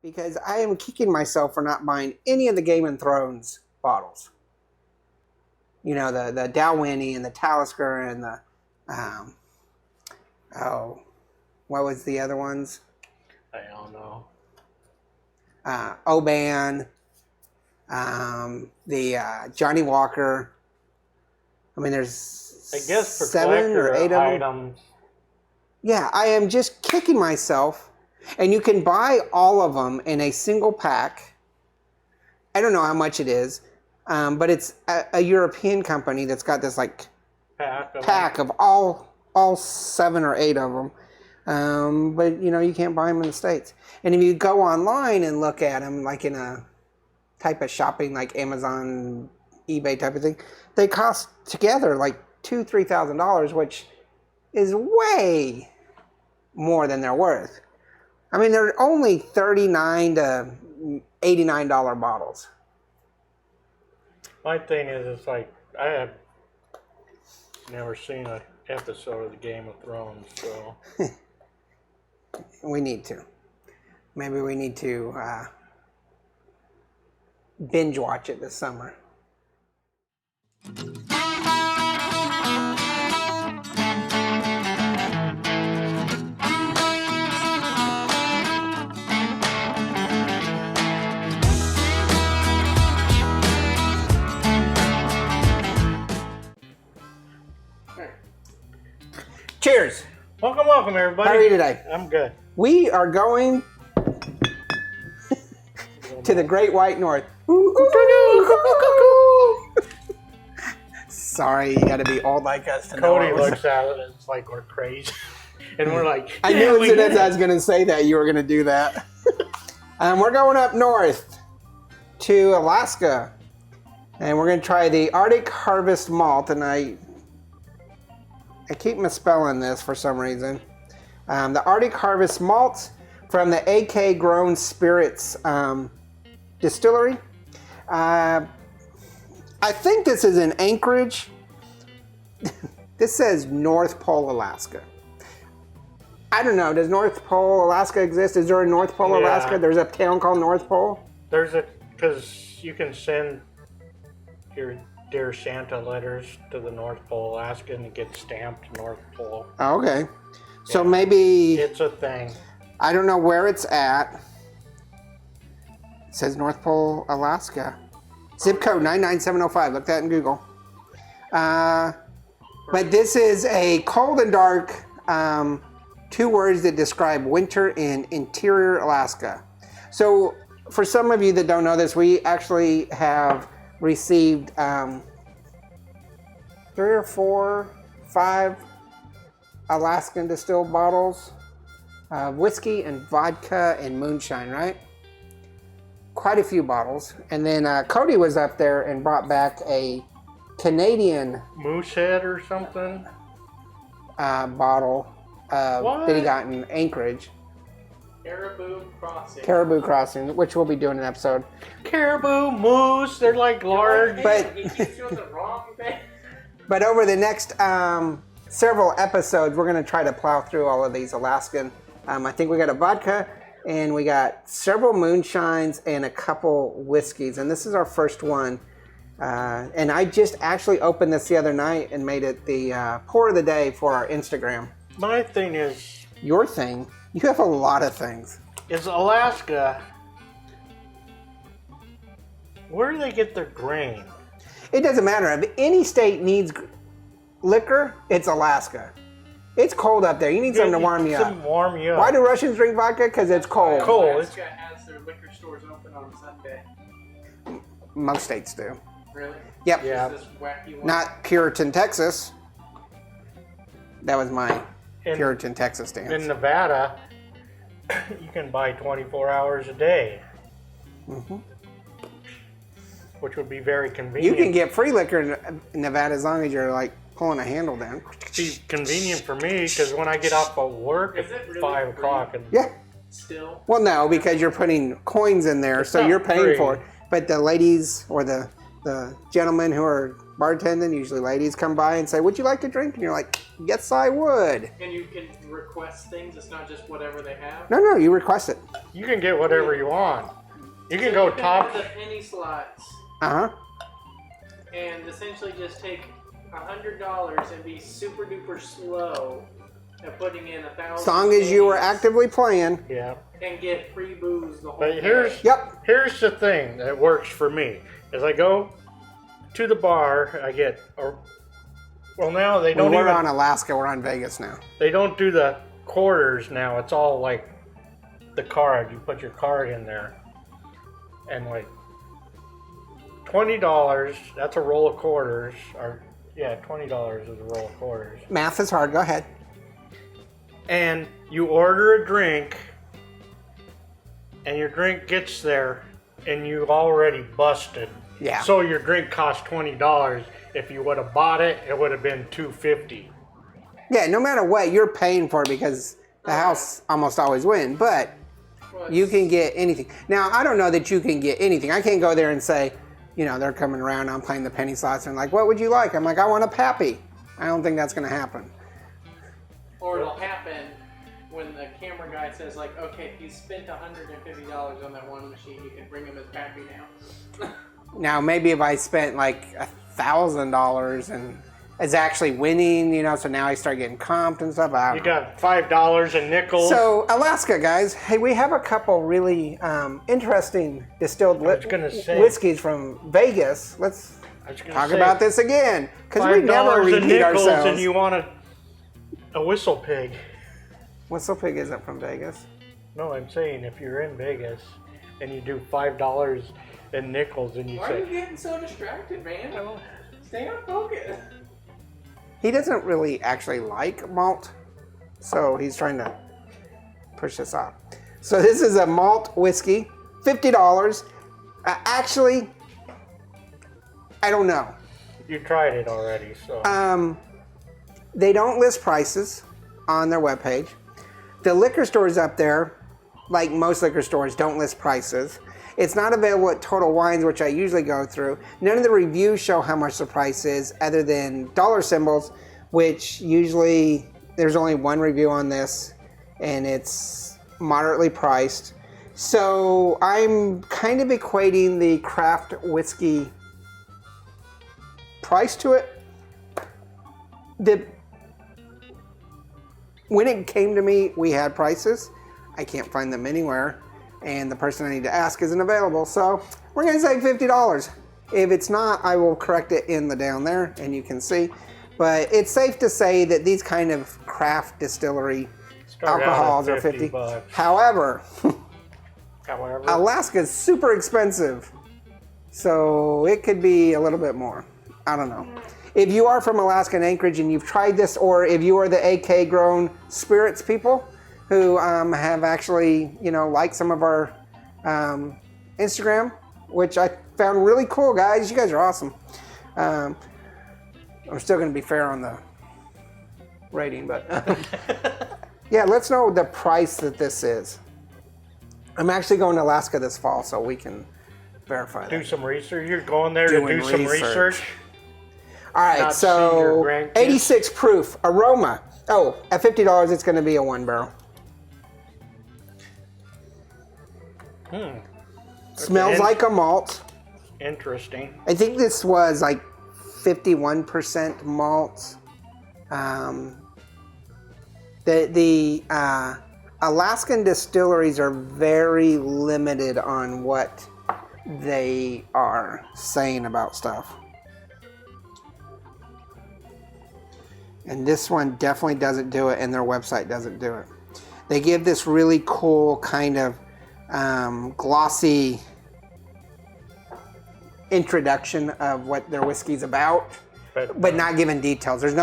because I am kicking myself for not buying any of the Game of Thrones bottles. You know, the Dalwhinnie and the Talisker and the, what was the other ones? I don't know. Oban, the Johnny Walker. I mean, there's I guess for 7 or 8 of them. items. Yeah, I am just kicking myself. And you can buy all of them in a single pack. I don't know how much it is, but it's a European company that's got this like pack of all 7 or 8 of them. But you know, you can't buy them in the States. And if you go online and look at them, like in a type of shopping, like Amazon, eBay type of thing, they cost together like $2,000-$3,000, which is way more than they're worth. I mean, they're only $39 to $89 bottles. My thing is, it's like, I have never seen an episode of the Game of Thrones, so. We need to. Maybe we need to binge watch it this summer. Cheers. Welcome, everybody. How are you today? I'm good. We are going to the Great White North. Sorry, you got to be old like us to know. Cody looks at it, it's like we're crazy. And we're like, I knew as soon as I was going to say that, you were going to do that. We're going up north to Alaska. And we're going to try the Arctic Harvest Malt. And I keep misspelling this for some reason. The Arctic Harvest Malt from the AK Grown Spirits Distillery. I think this is in Anchorage. This says North Pole, Alaska. I don't know. Does North Pole, Alaska exist? Is there a North Pole, Alaska? There's a town called North Pole? Because you can send your Dear Santa letters to the North Pole, Alaska, and it gets stamped North Pole. Oh, okay. So maybe... It's a thing. I don't know where it's at. It says North Pole, Alaska. Zip code 99705. Look that in Google. But this is a cold and dark, 2 words that describe winter in interior Alaska. So for some of you that don't know this, we actually have received 3 or 4, 5 Alaskan distilled bottles of whiskey and vodka and moonshine, right? Quite a few bottles. And then Cody was up there and brought back a Canadian Moosehead or something bottle that he got in Anchorage. Caribou Crossing, which we'll be doing an episode. Caribou, moose, they're like large. But over the next several episodes, we're going to try to plow through all of these Alaskan. I think we got a vodka, and we got several moonshines and a couple whiskeys. And this is our first one. And I just actually opened this the other night and made it the pour of the day for our Instagram. My thing is... Your thing? You have a lot of things. Is Alaska... Where do they get their grain? It doesn't matter. If any state needs liquor, it's Alaska. It's cold up there. You need something to warm you up. Why do Russians drink vodka? Because it's cold. Alaska has their liquor stores open on Sunday. Most states do. Really? Yep. Yeah. This wacky one? Not Puritan, Texas. That was my Puritan, Texas dance. In Nevada, you can buy 24 hours a day. Mm-hmm. Which would be very convenient. You can get free liquor in Nevada as long as you're like pulling a handle down. It's convenient for me because when I get off of work at really 5 o'clock. And Yeah. Still? Well, no, because you're putting coins in there, so you're paying free. for it. But the ladies or the gentlemen who are bartending, usually ladies come by and say, would you like to drink? And you're like, yes, I would. And you can request things. It's not just whatever they have. No, you request it. You can get whatever you want. You can go top. The penny slots. Uh-huh. And essentially just take $100 and be super duper slow at putting in 1,000. As long as you were actively playing. Yeah. And get free booze the whole But day. here's the thing that works for me. As I go to the bar, I get, well, now they don't We're even, on Alaska, we're on Vegas now. they don't do the quarters now. It's all like the card. You put your card in there. And like $20, that's a roll of quarters. Or yeah, $20 is a roll of quarters. Math is hard, go ahead. And you order a drink, and your drink gets there, and you already busted. Yeah. So your drink cost $20. If you would have bought it, it would have been $2.50. Yeah, no matter what, you're paying for it because the house almost always wins, but you can get anything. Now, I don't know that you can get anything. I can't go there and say, they're coming around, I'm playing the penny slots, and like, what would you like? I'm like, I want a Pappy. I don't think that's going to happen. Or it'll happen when the camera guy says, like, okay, if you spent $150 on that one machine, you can bring him his Pappy now. Now, maybe if I spent like $1,000 and is actually winning, so now I start getting comped and stuff. You got $5 in nickels. So, Alaska, guys, hey, we have a couple really interesting distilled whiskeys from Vegas. Let's talk about this again, because we never repeat ourselves. And you want a whistle pig. Whistle pig isn't from Vegas. No, I'm saying if you're in Vegas and you do $5 in nickels and you Why say... are you getting so distracted, man? Stay on focus. He doesn't really actually like malt, so he's trying to push this off. So this is a malt whiskey, $50. Actually, I don't know. You tried it already, so... They don't list prices on their webpage. The liquor stores up there, like most liquor stores, don't list prices. It's not available at Total Wines, which I usually go through. None of the reviews show how much the price is, other than dollar symbols, which usually there's only one review on this, and it's moderately priced. So I'm kind of equating the craft whiskey price to it. When it came to me, we had prices. I can't find them anywhere. And the person I need to ask isn't available. So we're going to say $50. If it's not, I will correct it in the down there and you can see. But it's safe to say that these kind of craft distillery alcohols are 50. However, Alaska is super expensive. So it could be a little bit more. I don't know. If you are from Alaska and Anchorage and you've tried this, or if you are the AK grown spirits people, who have actually, liked some of our Instagram, which I found really cool, guys. You guys are awesome. I'm still going to be fair on the rating, but yeah, let's know the price that this is. I'm actually going to Alaska this fall, so we can verify that. Do some research. You're going there to do some research. All right, so 86 proof aroma. Oh, at $50, it's going to be a 1 barrel. Smells like a malt. Interesting. I think this was like 51% malt. The Alaskan distilleries are very limited on what they are saying about stuff. And this one definitely doesn't do it, and their website doesn't do it. They give this really cool kind of glossy introduction of what their whiskey's about, but not giving details. There's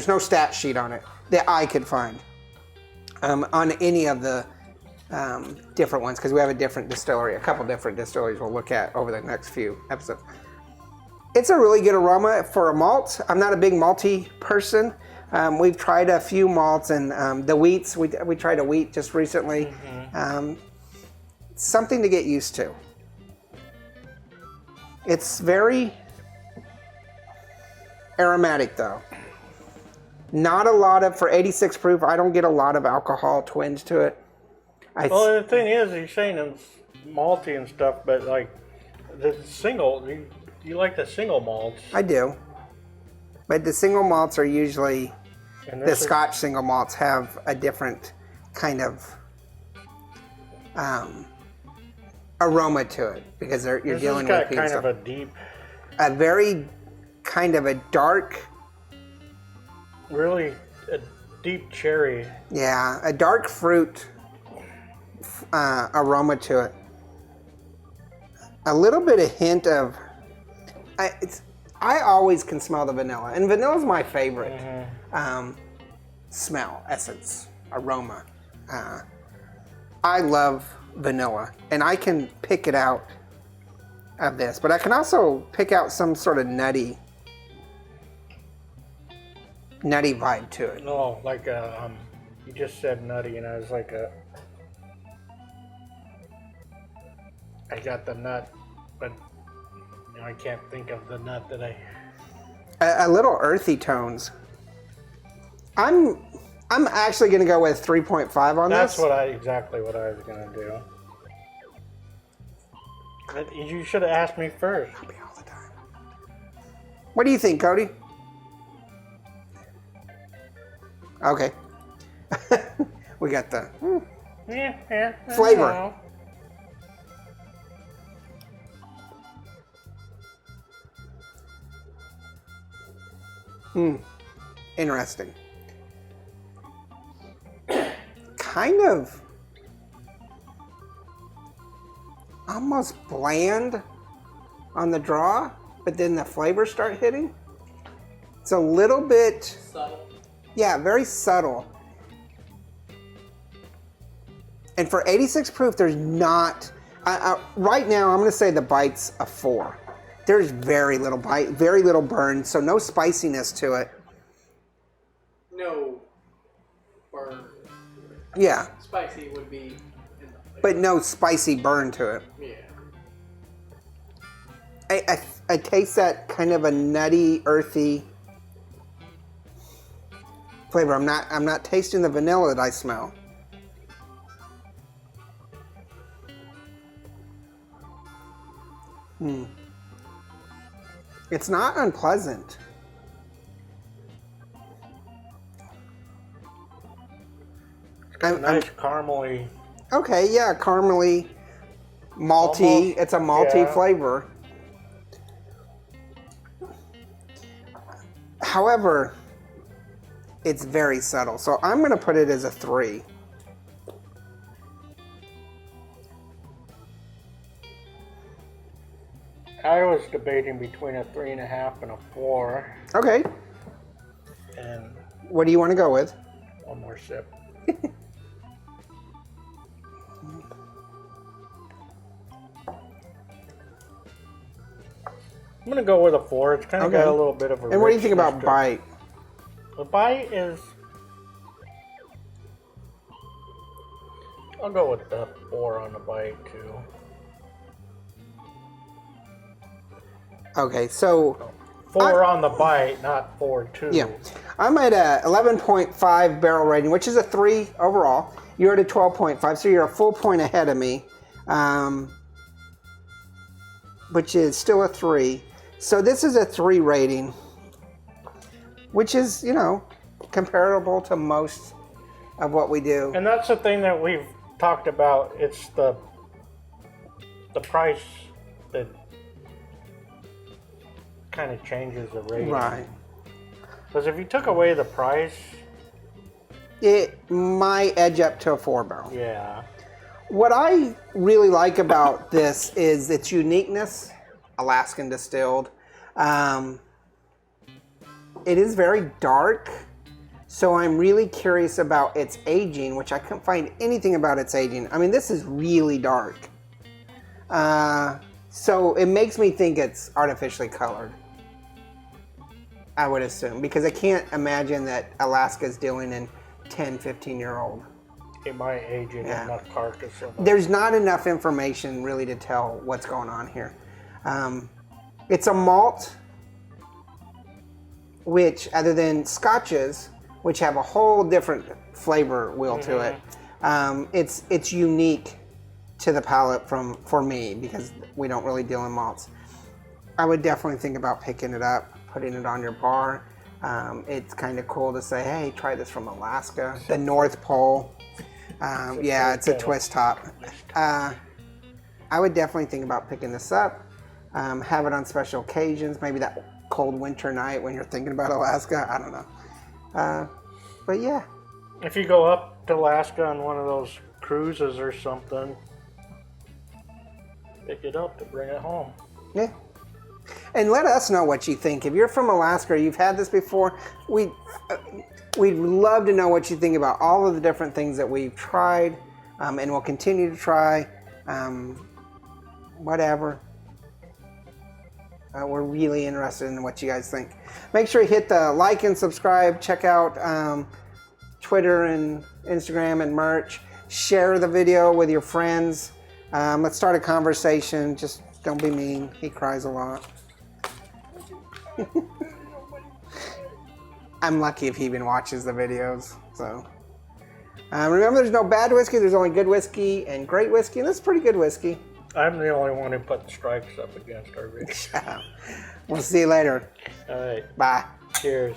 no stat sheet on it that I could find on any of the different ones, because we have a couple different distilleries we'll look at over the next few episodes. It's a really good aroma for a malt. I'm not a big malty person. We've tried a few malts, and the wheats, we tried a wheat just recently. Something to get used to. It's very, Aromatic though. Not a lot of, for 86 proof, I don't get a lot of alcohol twinge to it. Well, the thing is, you're saying it's malty and stuff, but like the single, you like the single malts. I do. But the single malts are usually, And the this is- Scotch single malts have a different kind of aroma to it because you're This dealing has with got kind stuff. of a deep, A very kind of a dark, really a deep cherry. yeah, a dark fruit aroma to it. A little bit of hint of, I always can smell the vanilla, and vanilla's my favorite smell, essence, aroma. I love vanilla, and I can pick it out of this, but I can also pick out some sort of nutty vibe to it. No, like you just said nutty, and I was like I got the nut, but you know, I can't think of the nut that I. A little earthy tones. I'm actually gonna go with 3.5 on That's this. exactly what I was gonna do. But you should have asked me first. All the time. What do you think, Cody? Okay. We got the Yeah, Flavor. I don't know. interesting. Kind of almost bland on the draw, but then the flavors start hitting. It's a little bit, Subtle. yeah, very subtle. And for 86 proof, there's not, right now, I'm going to say the bite's a 4. There's very little bite, very little burn, so no spiciness to it. No burn. Yeah, Spicy would be in the but no spicy burn to it. yeah. I taste that kind of a nutty, earthy flavor. I'm not tasting the vanilla that I smell. It's not unpleasant. Nice caramely. Okay, yeah, caramely, malty. Almost, It's a malty yeah. flavor. However, it's very subtle. So I'm going to put it as a 3. I was debating between a 3.5 and a 4, Okay. and What do you want to go with? one more sip. I'm gonna go with a 4. It's kind of Okay. got a little bit of a. And what do you think richness about to it. bite? The bite is. I'll go with the 4 on the bite too. Okay, so 4 on the bite, not 4.2. yeah, I'm at a 11.5 barrel rating, which is a 3 overall. You're at a 12.5, so you're a full point ahead of me, which is still a 3. So this is a 3 rating, which is, you know, comparable to most of what we do. And that's the thing that we've talked about. It's the price that kind of changes the rating. Right. Because if you took away the price, It might edge up to a 4 barrel. yeah. What I really like about this is its uniqueness, Alaskan distilled. It is very dark, so I'm really curious about its aging, which I couldn't find anything about its aging. I mean, this is really dark. So it makes me think it's artificially colored, I would assume, because I can't imagine that Alaska's dealing in 10, 15-year-old. It might age in Yeah. enough carcass. There's not enough information really to tell what's going on here. It's a malt. which other than scotches, which have a whole different flavor wheel to it, it's unique to the palate for me because we don't really deal in malts. I would definitely think about picking it up, putting it on your bar. It's kind of cool to say, hey, try this from Alaska, the North Pole. Yeah, it's a twist top. I would definitely think about picking this up, have it on special occasions, maybe that cold winter night when you're thinking about Alaska. I don't know. But yeah. If you go up to Alaska on one of those cruises or something, pick it up to bring it home. Yeah. And let us know what you think. If you're from Alaska or you've had this before, we'd love to know what you think about all of the different things that we've tried and will continue to try. Whatever. We're really interested in what you guys think. Make sure you hit the like and subscribe. Check out Twitter and Instagram and merch. Share the video with your friends. Let's start a conversation. Just don't be mean. He cries a lot. I'm lucky if he even watches the videos. So remember, there's no bad whiskey. There's only good whiskey and great whiskey, and this is pretty good whiskey. I'm the only one who put the stripes up against our video. We'll see you later. All right. Bye. Cheers.